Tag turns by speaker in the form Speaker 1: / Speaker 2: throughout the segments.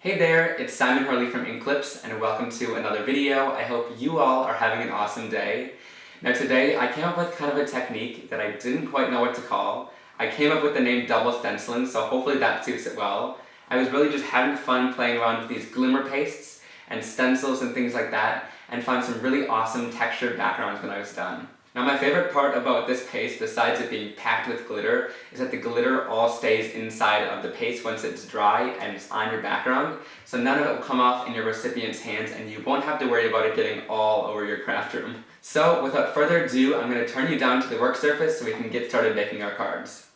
Speaker 1: Hey there, it's Simon Hurley from Inklips, and welcome to another video. I hope you all are having an awesome day. Now today, I came up with kind of a technique that I didn't quite know what to call. I came up with the name double stenciling, so hopefully that suits it well. I was really just having fun playing around with these glimmer pastes and stencils and things like that, and found some really awesome textured backgrounds when I was done. Now my favorite part about this paste, besides it being packed with glitter, is that the glitter all stays inside of the paste once it's dry and it's on your background, so none of it will come off in your recipient's hands and you won't have to worry about it getting all over your craft room. So without further ado, I'm going to turn you down to the work surface so we can get started making our cards.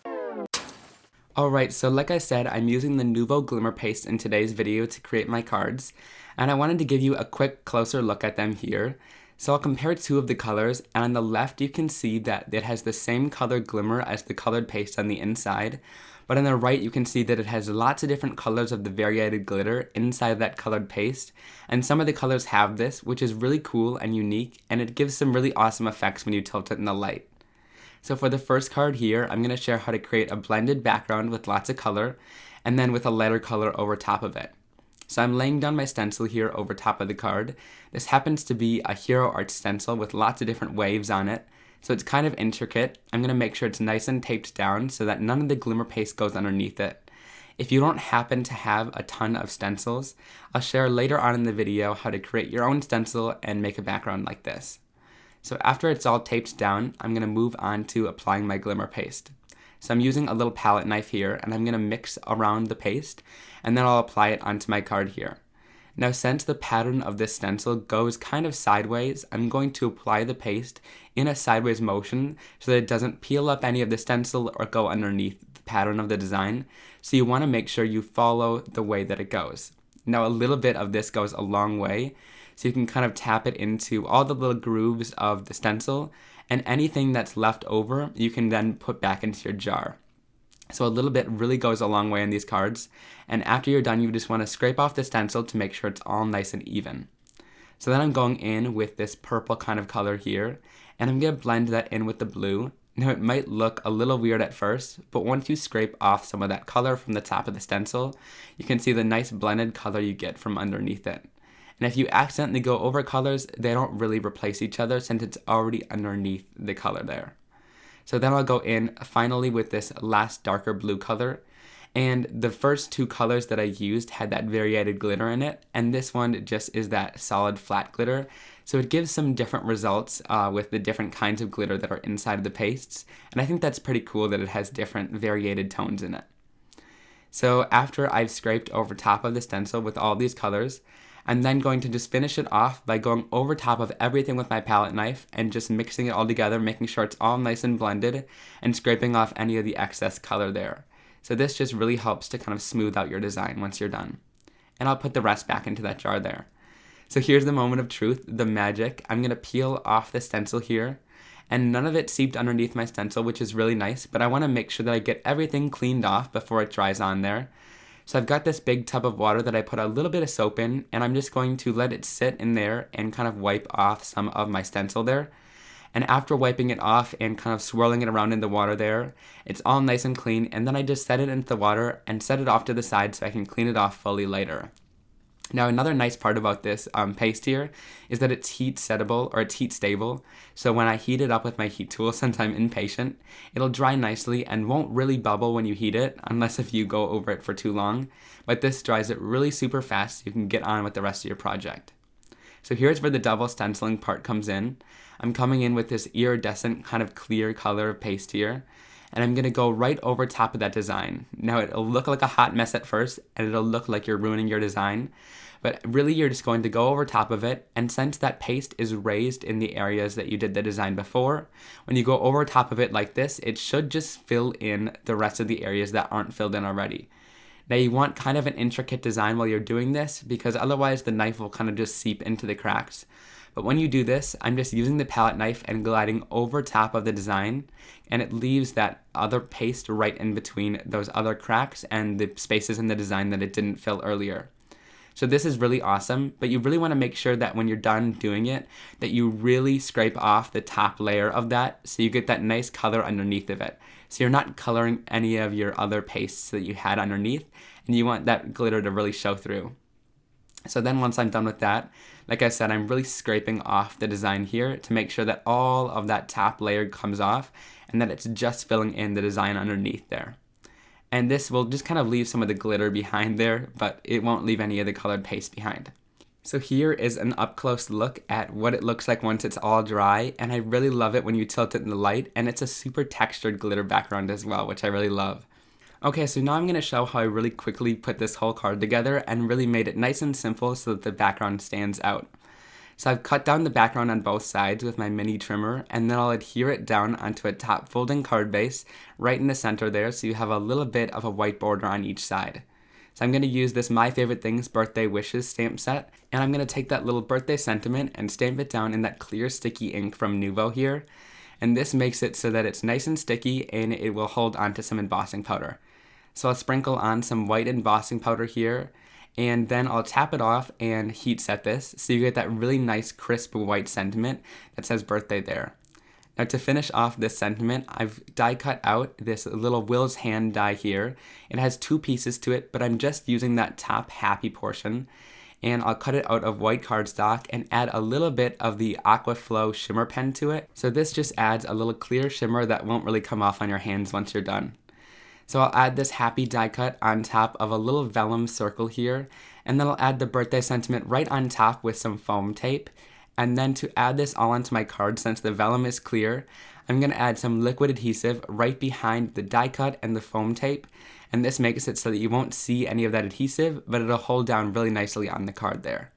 Speaker 1: Alright, so like I said, I'm using the Nuvo Glimmer Paste in today's video to create my cards, and I wanted to give you a quick closer look at them here. So I'll compare two of the colors, and on the left you can see that it has the same color glimmer as the colored paste on the inside, but on the right you can see that it has lots of different colors of the variegated glitter inside that colored paste, and some of the colors have this, which is really cool and unique, and it gives some really awesome effects when you tilt it in the light. So for the first card here, I'm going to share how to create a blended background with lots of color, and then with a lighter color over top of it. So I'm laying down my stencil here over top of the card. This happens to be a hero art stencil with lots of different waves on it, so it's kind of intricate. I'm going to make sure it's nice and taped down so that none of the glimmer paste goes underneath it. If you don't happen to have a ton of stencils, I'll share later on in the video how to create your own stencil and make a background like this. So after it's all taped down, I'm going to move on to applying my glimmer paste. So I'm using a little palette knife here, and I'm going to mix around the paste, and then I'll apply it onto my card here. Now since the pattern of this stencil goes kind of sideways, I'm going to apply the paste in a sideways motion so that it doesn't peel up any of the stencil or go underneath the pattern of the design, so you want to make sure you follow the way that it goes. Now a little bit of this goes a long way, so you can kind of tap it into all the little grooves of the stencil, and anything that's left over you can then put back into your jar. So a little bit really goes a long way in these cards, and after you're done you just want to scrape off the stencil to make sure it's all nice and even. So then I'm going in with this purple kind of color here, and I'm going to blend that in with the blue. Now it might look a little weird at first, but once you scrape off some of that color from the top of the stencil, you can see the nice blended color you get from underneath it. And if you accidentally go over colors, they don't really replace each other since it's already underneath the color there. So then I'll go in finally with this last darker blue color, and the first two colors that I used had that variegated glitter in it, and this one just is that solid flat glitter. So it gives some different results with the different kinds of glitter that are inside of the pastes, and I think that's pretty cool that it has different variegated tones in it. So after I've scraped over top of the stencil with all these colors, I'm then going to just finish it off by going over top of everything with my palette knife and just mixing it all together, making sure it's all nice and blended, and scraping off any of the excess color there. So this just really helps to kind of smooth out your design once you're done. And I'll put the rest back into that jar there. So here's the moment of truth, the magic. I'm going to peel off the stencil here, and none of it seeped underneath my stencil, which is really nice, but I want to make sure that I get everything cleaned off before it dries on there. So I've got this big tub of water that I put a little bit of soap in, and I'm just going to let it sit in there and kind of wipe off some of my stencil there. And after wiping it off and kind of swirling it around in the water there, it's all nice and clean, and then I just set it into the water and set it off to the side so I can clean it off fully later. Now another nice part about this paste here is that it's heat settable, or it's heat stable, so when I heat it up with my heat tool, since I'm impatient, it'll dry nicely and won't really bubble when you heat it, unless if you go over it for too long, but this dries it really super fast so you can get on with the rest of your project. So here's where the double stenciling part comes in. I'm coming in with this iridescent kind of clear color of paste here, and I'm going to go right over top of that design. Now it'll look like a hot mess at first, and it'll look like you're ruining your design, but really you're just going to go over top of it, and since that paste is raised in the areas that you did the design before, when you go over top of it like this, it should just fill in the rest of the areas that aren't filled in already. Now you want kind of an intricate design while you're doing this, because otherwise the knife will kind of just seep into the cracks. But when you do this, I'm just using the palette knife and gliding over top of the design, and it leaves that other paste right in between those other cracks and the spaces in the design that it didn't fill earlier. So this is really awesome, but you really want to make sure that when you're done doing it, that you really scrape off the top layer of that so you get that nice color underneath of it. So you're not coloring any of your other pastes that you had underneath, and you want that glitter to really show through. So then once I'm done with that, like I said, I'm really scraping off the design here to make sure that all of that top layer comes off and that it's just filling in the design underneath there. And this will just kind of leave some of the glitter behind there, but it won't leave any of the colored paste behind. So here is an up-close look at what it looks like once it's all dry, and I really love it when you tilt it in the light, and it's a super textured glitter background as well, which I really love. Okay, so now I'm going to show how I really quickly put this whole card together and really made it nice and simple so that the background stands out. So I've cut down the background on both sides with my mini trimmer, and then I'll adhere it down onto a top folding card base right in the center there, so you have a little bit of a white border on each side. So I'm going to use this My Favorite Things Birthday Wishes stamp set, and I'm going to take that little birthday sentiment and stamp it down in that clear sticky ink from Nuvo here. And this makes it so that it's nice and sticky and it will hold onto some embossing powder. So I'll sprinkle on some white embossing powder here, and then I'll tap it off and heat set this so you get that really nice crisp white sentiment that says birthday there. Now to finish off this sentiment, I've die cut out this little Will's hand die here. It has two pieces to it, but I'm just using that top happy portion. And I'll cut it out of white cardstock and add a little bit of the Aquaflow shimmer pen to it. So this just adds a little clear shimmer that won't really come off on your hands once you're done. So I'll add this happy die cut on top of a little vellum circle here, and then I'll add the birthday sentiment right on top with some foam tape. And then to add this all onto my card, since the vellum is clear, I'm going to add some liquid adhesive right behind the die cut and the foam tape. And this makes it so that you won't see any of that adhesive, but it'll hold down really nicely on the card there.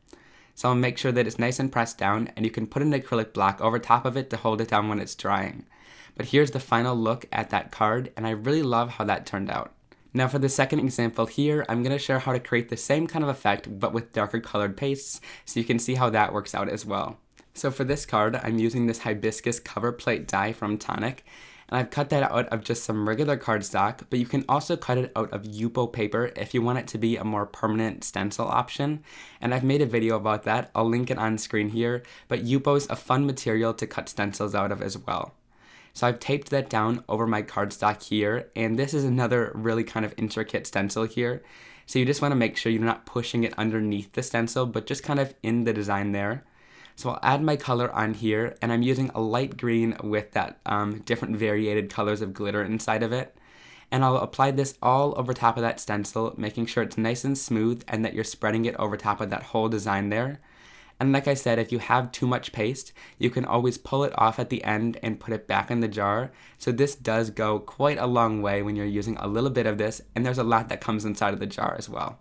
Speaker 1: So I'll make sure that it's nice and pressed down, and you can put an acrylic block over top of it to hold it down when it's drying. But here's the final look at that card, and I really love how that turned out. Now for the second example here, I'm going to share how to create the same kind of effect but with darker colored pastes, so you can see how that works out as well. So for this card, I'm using this hibiscus cover plate die from Tonic, and I've cut that out of just some regular cardstock, but you can also cut it out of Yupo paper if you want it to be a more permanent stencil option, and I've made a video about that. I'll link it on screen here, but Yupo's a fun material to cut stencils out of as well. So I've taped that down over my cardstock here, and this is another really kind of intricate stencil here. So you just want to make sure you're not pushing it underneath the stencil, but just kind of in the design there. So I'll add my color on here, and I'm using a light green with that different variated colors of glitter inside of it. And I'll apply this all over top of that stencil, making sure it's nice and smooth and that you're spreading it over top of that whole design there. And like I said, if you have too much paste, you can always pull it off at the end and put it back in the jar. So this does go quite a long way when you're using a little bit of this, and there's a lot that comes inside of the jar as well.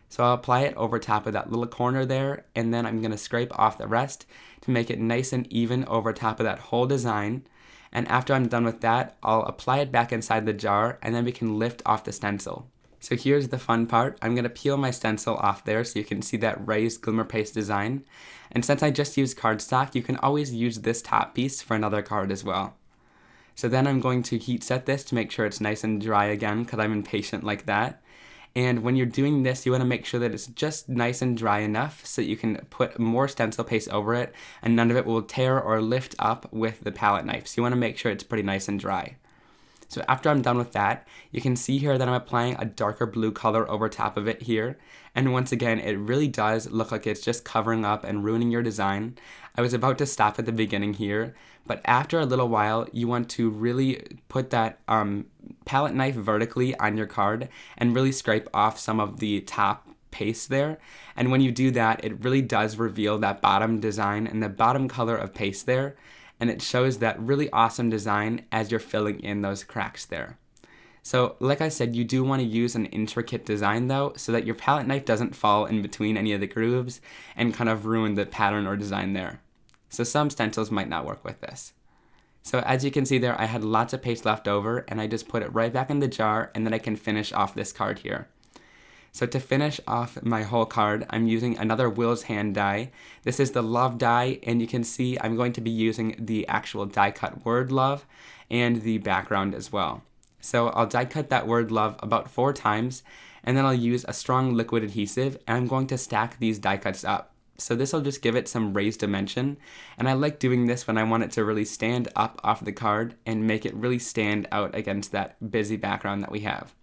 Speaker 1: So I'll apply it over top of that little corner there, and then I'm going to scrape off the rest to make it nice and even over top of that whole design. And after I'm done with that, I'll apply it back inside the jar, and then we can lift off the stencil. So here's the fun part. I'm going to peel my stencil off there so you can see that raised glimmer paste design. And since I just used cardstock, you can always use this top piece for another card as well. So then I'm going to heat set this to make sure it's nice and dry again, because I'm impatient like that. And when you're doing this, you want to make sure that it's just nice and dry enough so that you can put more stencil paste over it and none of it will tear or lift up with the palette knife. So you want to make sure it's pretty nice and dry. So after I'm done with that, you can see here that I'm applying a darker blue color over top of it here. And once again, it really does look like it's just covering up and ruining your design. I was about to stop at the beginning here, but after a little while, you want to really put that palette knife vertically on your card and really scrape off some of the top paste there. And when you do that, it really does reveal that bottom design and the bottom color of paste there. And it shows that really awesome design as you're filling in those cracks there. So like I said, you do want to use an intricate design though, so that your palette knife doesn't fall in between any of the grooves and kind of ruin the pattern or design there. So some stencils might not work with this. So as you can see there, I had lots of paste left over and I just put it right back in the jar, and then I can finish off this card here. So to finish off my whole card, I'm using another Will's Hand die. This is the Love die, and you can see I'm going to be using the actual die cut word love and the background as well. So I'll die cut that word love about 4 times, and then I'll use a strong liquid adhesive, and I'm going to stack these die cuts up. So this will just give it some raised dimension, and I like doing this when I want it to really stand up off the card and make it really stand out against that busy background that we have.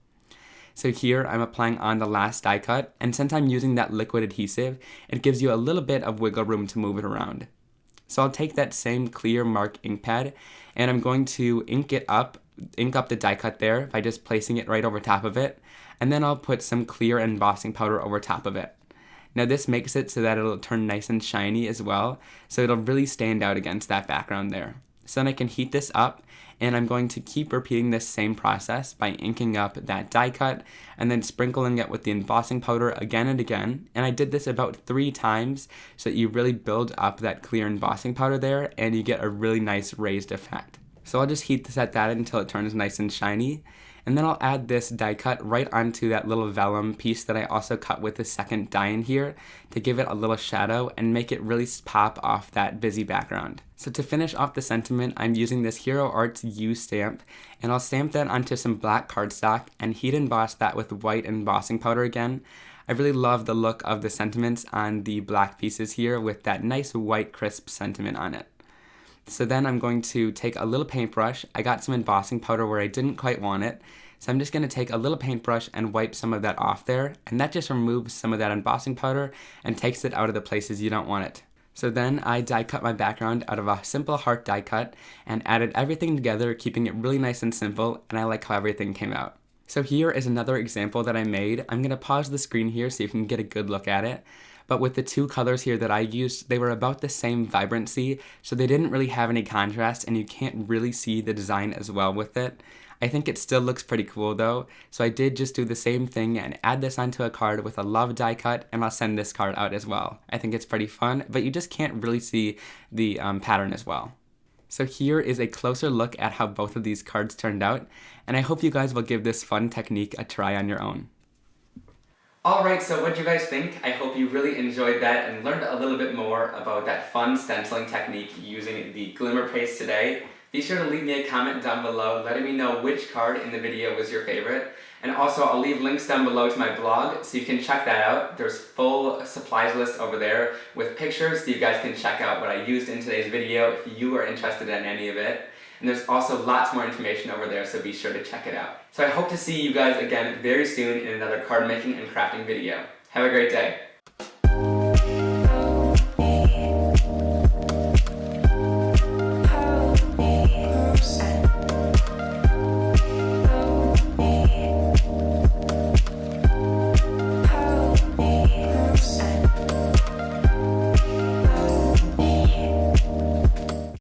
Speaker 1: So here I'm applying on the last die cut, and since I'm using that liquid adhesive, it gives you a little bit of wiggle room to move it around. So I'll take that same clear mark ink pad, and I'm going to ink up the die cut there by just placing it right over top of it, and then I'll put some clear embossing powder over top of it. Now this makes it so that it'll turn nice and shiny as well, so it'll really stand out against that background there. So then I can heat this up, and I'm going to keep repeating this same process by inking up that die cut and then sprinkling it with the embossing powder again and again. And I did this about 3 times so that you really build up that clear embossing powder there and you get a really nice raised effect. So I'll just heat set that until it turns nice and shiny. And then I'll add this die cut right onto that little vellum piece that I also cut with the second die in here to give it a little shadow and make it really pop off that busy background. So to finish off the sentiment, I'm using this Hero Arts U stamp, and I'll stamp that onto some black cardstock and heat emboss that with white embossing powder again. I really love the look of the sentiments on the black pieces here with that nice white crisp sentiment on it. So then I'm going to take a little paintbrush. I got some embossing powder where I didn't quite want it. So I'm just going to take a little paintbrush and wipe some of that off there. And that just removes some of that embossing powder and takes it out of the places you don't want it. So then I die cut my background out of a simple heart die cut and added everything together, keeping it really nice and simple. And I like how everything came out. So here is another example that I made. I'm going to pause the screen here so you can get a good look at it. But with the 2 colors here that I used, they were about the same vibrancy, so they didn't really have any contrast and you can't really see the design as well with it. I think it still looks pretty cool though, so I did just do the same thing and add this onto a card with a love die cut, and I'll send this card out as well. I think it's pretty fun, but you just can't really see the pattern as well. So here is a closer look at how both of these cards turned out, and I hope you guys will give this fun technique a try on your own. Alright, so what do you guys think? I hope you really enjoyed that and learned a little bit more about that fun stenciling technique using the Glimmer Paste today. Be sure to leave me a comment down below letting me know which card in the video was your favorite. And also I'll leave links down below to my blog so you can check that out. There's full supplies list over there with pictures so you guys can check out what I used in today's video if you are interested in any of it. And there's also lots more information over there, so be sure to check it out. So I hope to see you guys again very soon in another card making and crafting video. Have a great day.